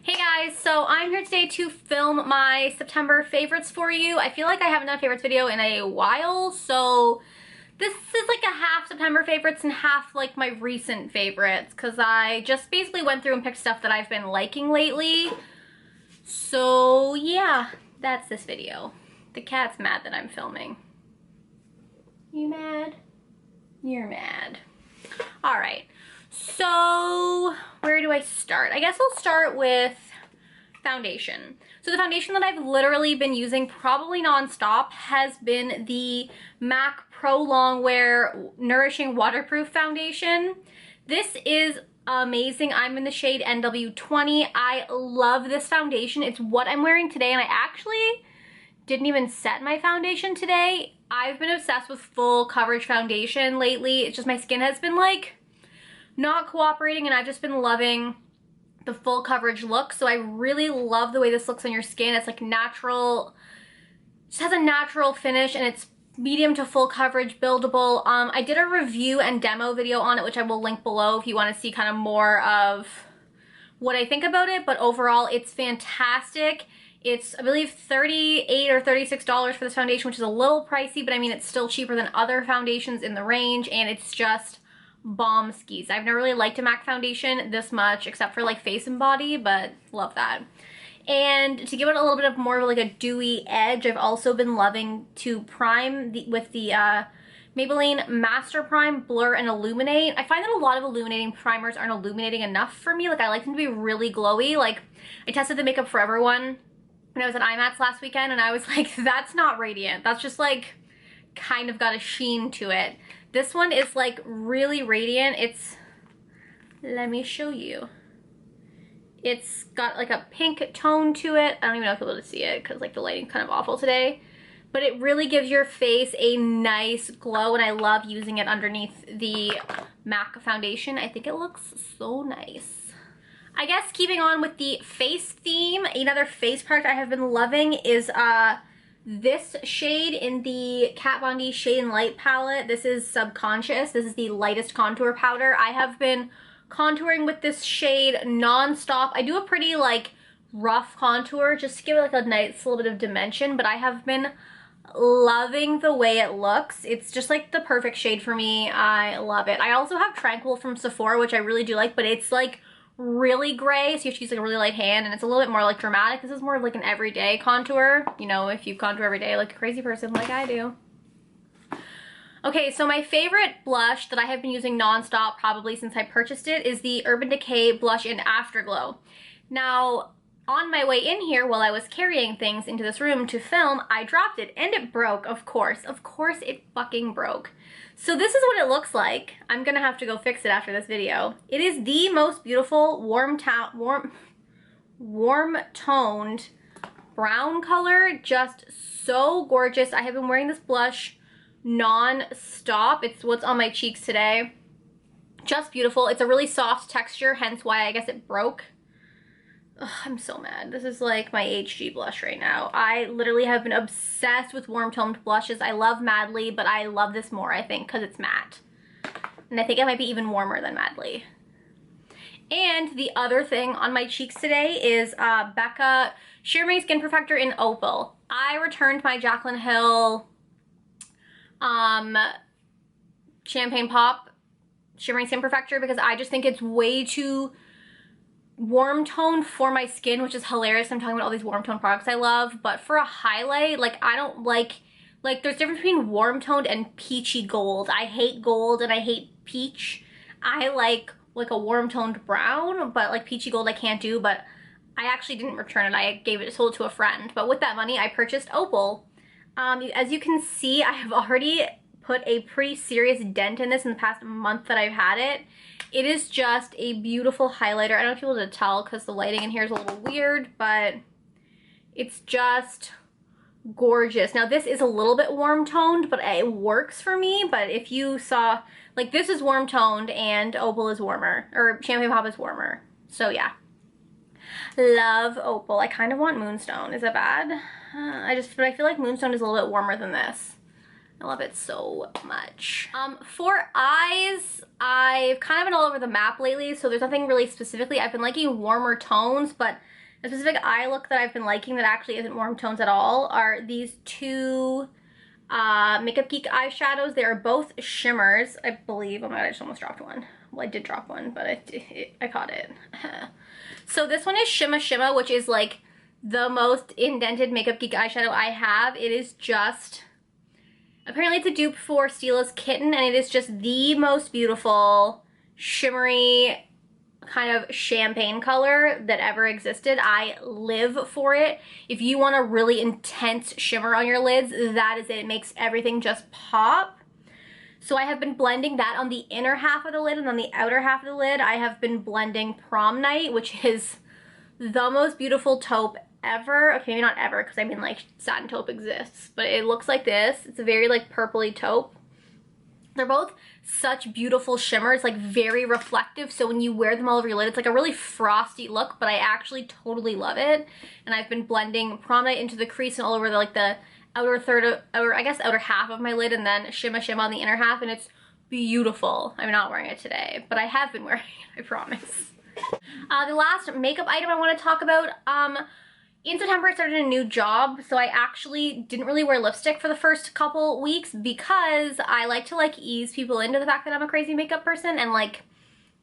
Hey guys, so I'm here today to film my September favorites for you. I feel like I haven't done a favorites video in a while, so this is like a half September favorites and half like my recent favorites, because I just basically went through and picked stuff that I've been liking lately. So yeah, that's this video. The cat's mad that I'm filming. You mad? You're mad. Alright, so where do I start? I guess I'll start with foundation. So the foundation that I've literally been using probably non-stop has been the MAC Pro Longwear Nourishing Waterproof Foundation. This is amazing. I'm in the shade NW20. I love this foundation. It's what I'm wearing today, and I actually didn't even set my foundation today. I've been obsessed with full coverage foundation lately. It's just my skin has been like not cooperating, and I've just been loving the full coverage look. So I really love the way this looks on your skin. It's like natural, just has a natural finish, and it's medium to full coverage, buildable. I did a review and demo video on it, which I will link below if you want to see kind of more of what I think about it, but overall it's fantastic. It's, I believe, $38 or $36 for this foundation, which is a little pricey, but I mean, it's still cheaper than other foundations in the range, and it's just bomb skis. I've never really liked a MAC foundation this much, except for like face and body, but love that. And to give it a little bit of more of like a dewy edge, I've also been loving to prime with the Maybelline Master Prime Blur and Illuminate. I find that a lot of illuminating primers aren't illuminating enough for me. Like, I like them to be really glowy. Like, I tested the Makeup Forever one when I was at IMATS last weekend, and I was like, that's not radiant. That's just like kind of got a sheen to it. This one is like really radiant. It's, let me show you. It's got like a pink tone to it. I don't even know if you'll be able to see it because like the lighting's kind of awful today. But it really gives your face a nice glow, and I love using it underneath the MAC foundation. I think it looks so nice. I guess keeping on with the face theme, another face product I have been loving is this shade in the Kat Von D Shade and Light palette. This is Subconscious. This is the lightest contour powder. I have been contouring with this shade non-stop. I do a pretty like rough contour just to give it like a nice little bit of dimension, but I have been loving the way it looks. It's just like the perfect shade for me. I love it. I also have Tranquil from Sephora, which I really do like, but it's like really gray, so you have to use like a really light hand, and it's a little bit more like dramatic. This is more of like an everyday contour, you know, if you contour every day like a crazy person like I do. Okay, so my favorite blush that I have been using nonstop probably since I purchased it is the Urban Decay Blush in Afterglow. Now, on my way in here, while I was carrying things into this room to film, I dropped it, and it broke, of course. Of course it fucking broke. So this is what it looks like. I'm gonna have to go fix it after this video. It is the most beautiful warm-toned brown color. Just so gorgeous. I have been wearing this blush non-stop. It's what's on my cheeks today. Just beautiful. It's a really soft texture, hence why I guess it broke. Ugh, I'm so mad. This is like my HG blush right now. I literally have been obsessed with warm-toned blushes. I love Madly, but I love this more, I think, because it's matte. And I think it might be even warmer than Madly. And the other thing on my cheeks today is Becca Shimmering Skin Perfector in Opal. I returned my Jaclyn Hill Champagne Pop Shimmering Skin Perfector because I just think it's way too warm toned for my skin, which is hilarious. I'm talking about all these warm toned products I love, but for a highlight, like, I don't like there's a difference between warm toned and peachy gold. I hate gold and I hate peach. I like a warm toned brown, but like peachy gold I can't do. But I actually didn't return it. I sold it to a friend. But with that money, I purchased Opal. As you can see, I have already put a pretty serious dent in this in the past month that I've had it. It is just a beautiful highlighter. I don't know if you'll be able to tell because the lighting in here is a little weird, but it's just gorgeous. Now this is a little bit warm toned, but it works for me. But if you saw, like, this is warm toned and Opal is warmer, or Champagne Pop is warmer. So yeah. Love Opal. I kind of want Moonstone. Is that bad? But I feel like Moonstone is a little bit warmer than this. I love it so much. For eyes, I've kind of been all over the map lately, so there's nothing really specifically. I've been liking warmer tones, but a specific eye look that I've been liking that actually isn't warm tones at all are these two Makeup Geek eyeshadows. They are both shimmers, I believe. Oh my god, I just almost dropped one. Well, I did drop one, but I caught it. So this one is Shimma Shimma, which is like the most indented Makeup Geek eyeshadow I have. It is just, apparently it's a dupe for Stila's Kitten, and it is just the most beautiful, shimmery, kind of champagne color that ever existed. I live for it. If you want a really intense shimmer on your lids, that is it. It makes everything just pop. So I have been blending that on the inner half of the lid, and on the outer half of the lid, I have been blending Prom Night, which is the most beautiful taupe ever. Okay, maybe not ever, because I mean like satin taupe exists, but it looks like this. It's a very like purpley taupe. They're both such beautiful shimmers, like very reflective, so when you wear them all over your lid, it's like a really frosty look, but I actually totally love it. And I've been blending Prom Night into the crease and all over the outer third of, or I guess outer half of my lid, and then Shimma Shimma on the inner half, and it's beautiful. I'm not wearing it today, but I have been wearing it, I promise. The last makeup item I want to talk about, in September I started a new job, so I actually didn't really wear lipstick for the first couple weeks because I like to like ease people into the fact that I'm a crazy makeup person, and like,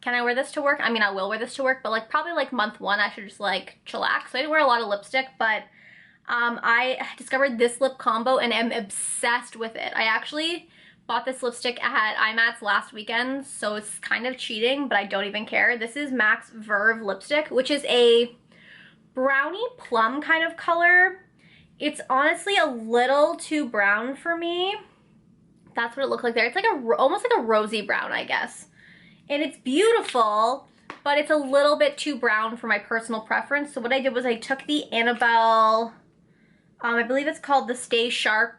can I wear this to work? I mean, I will wear this to work, but like probably like month one I should just like chillax. So I didn't wear a lot of lipstick, but I discovered this lip combo and am obsessed with it. I actually bought this lipstick at IMAT's last weekend, so it's kind of cheating, but I don't even care. This is MAC's Verve lipstick, which is a brownie plum kind of color. It's honestly a little too brown for me. That's what it looked like there. It's like almost like a rosy brown, I guess. And it's beautiful, but it's a little bit too brown for my personal preference. So what I did was I took the Annabelle, I believe it's called the Stay Sharp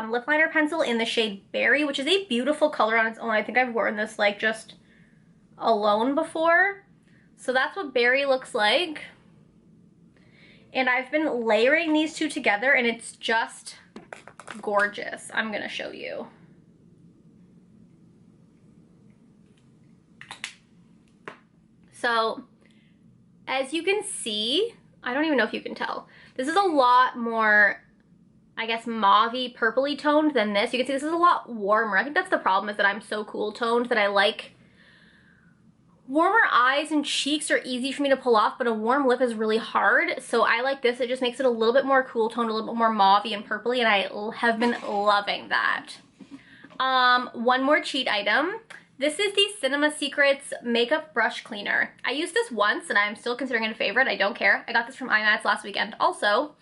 lip liner pencil in the shade Berry, which is a beautiful color on its own. I think I've worn this like just alone before. So that's what Berry looks like. And I've been layering these two together, and it's just gorgeous. I'm gonna show you. So, as you can see, I don't even know if you can tell, this is a lot more, I guess, mauve-y, purpley toned than this. You can see this is a lot warmer. I think that's the problem, is that I'm so cool toned that I like warmer eyes, and cheeks are easy for me to pull off, but a warm lip is really hard. So I like this. It just makes it a little bit more cool toned, a little bit more mauve-y and purpley, and I have been loving that. One more cheat item. This is the Cinema Secrets Makeup Brush Cleaner. I used this once, and I'm still considering it a favorite. I don't care. I got this from IMAT's last weekend also.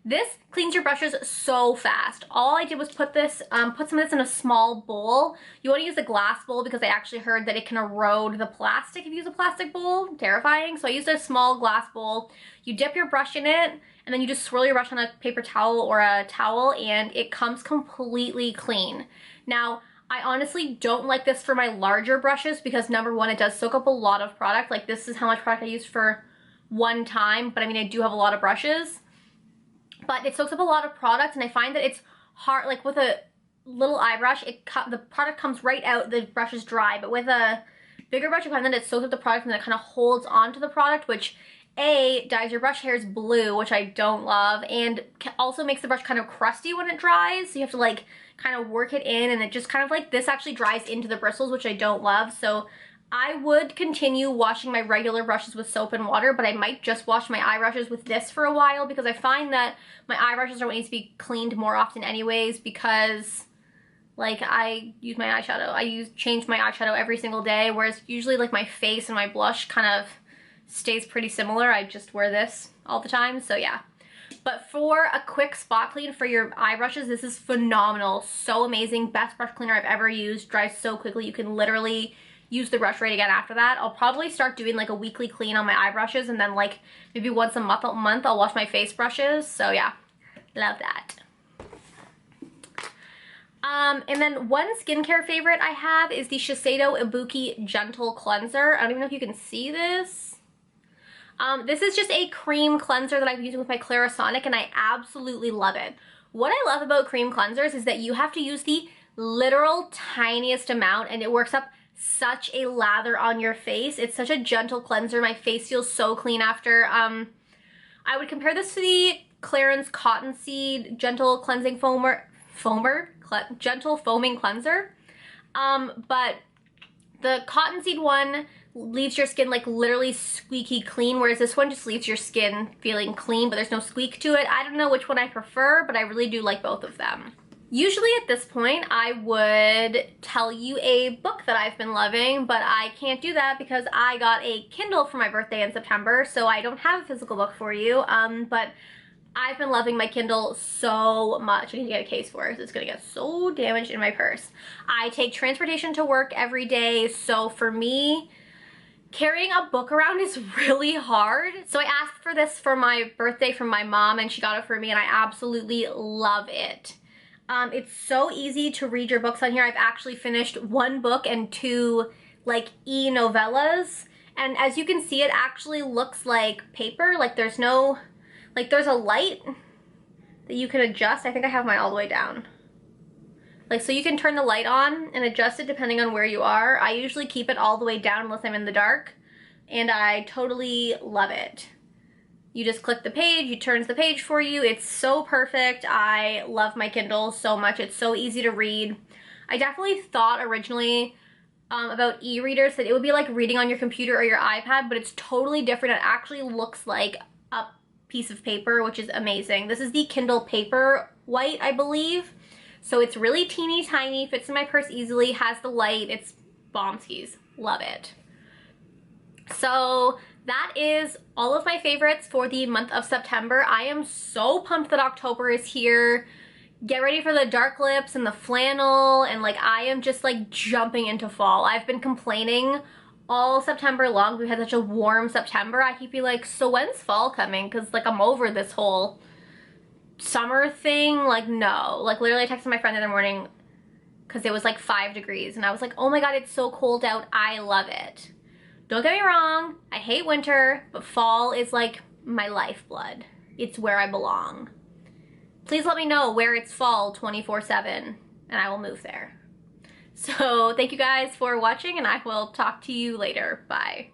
This cleans your brushes so fast. All I did was put some of this in a small bowl. You want to use a glass bowl because I actually heard that it can erode the plastic if you use a plastic bowl. Terrifying. So I used a small glass bowl. You dip your brush in it, and then you just swirl your brush on a paper towel or a towel, and it comes completely clean. Now, I honestly don't like this for my larger brushes because number one, it does soak up a lot of product. Like this is how much product I used for one time, but I mean, I do have a lot of brushes. But it soaks up a lot of product, and I find that it's hard, like with a little eye brush, the product comes right out, the brush is dry, but with a bigger brush, you find that it soaks up the product and then it kind of holds onto the product, which A, dyes your brush hairs blue, which I don't love, and also makes the brush kind of crusty when it dries, so you have to like kind of work it in, and it just kind of like, this actually dries into the bristles, which I don't love. So I would continue washing my regular brushes with soap and water, but I might just wash my eye brushes with this for a while because I find that my eye brushes are what needs to be cleaned more often anyways, because like I use my eyeshadow. I change my eyeshadow every single day, whereas usually like my face and my blush kind of stays pretty similar. I just wear this all the time, so yeah. But for a quick spot clean for your eye brushes, this is phenomenal. So amazing. Best brush cleaner I've ever used. Dries so quickly. You can literally use the brush right again after that. I'll probably start doing like a weekly clean on my eye brushes, and then like maybe once a month I'll wash my face brushes. So yeah, love that. And then one skincare favorite I have is the Shiseido Ibuki Gentle Cleanser. I don't even know if you can see this. This is just a cream cleanser that I've been using with my Clarisonic, and I absolutely love it. What I love about cream cleansers is that you have to use the literal tiniest amount and it works up such a lather on your face. It's such a gentle cleanser. My face feels so clean after. I would compare this to the Clarins Cottonseed Gentle Cleansing Gentle Foaming Cleanser. But the Cottonseed one leaves your skin like literally squeaky clean, whereas this one just leaves your skin feeling clean, but there's no squeak to it. I don't know which one I prefer, but I really do like both of them. Usually at this point, I would tell you a book that I've been loving, but I can't do that because I got a Kindle for my birthday in September, so I don't have a physical book for you, but I've been loving my Kindle so much. I need to get a case for it. It's gonna get so damaged in my purse. I take transportation to work every day, so for me, carrying a book around is really hard. So I asked for this for my birthday from my mom and she got it for me and I absolutely love it. It's so easy to read your books on here. I've actually finished 1 book and 2 like e-novellas. And as you can see, it actually looks like paper. Like there's no, like there's a light that you can adjust. I think I have mine all the way down. Like, so you can turn the light on and adjust it depending on where you are. I usually keep it all the way down unless I'm in the dark, and I totally love it. You just click the page, it turns the page for you. It's so perfect. I love my Kindle so much. It's so easy to read. I definitely thought originally about e-readers that it would be like reading on your computer or your iPad, but it's totally different. It actually looks like a piece of paper, which is amazing. This is the Kindle Paperwhite, I believe. So it's really teeny tiny, fits in my purse easily, has the light, it's bombskis. Love it. So that is all of my favorites for the month of September. I am so pumped that October is here. Get ready for the dark lips and the flannel, and like I am just like jumping into fall. I've been complaining all September long. We've had such a warm September. I keep being like, so when's fall coming? Because like I'm over this whole summer thing. Like no, like literally I texted my friend the other morning because it was like 5 degrees and I was like, oh my god, it's so cold out. I love it. Don't get me wrong, I hate winter, but fall is like my lifeblood. It's where I belong. Please let me know where it's fall 24/7 and I will move there. So thank you guys for watching and I will talk to you later. Bye.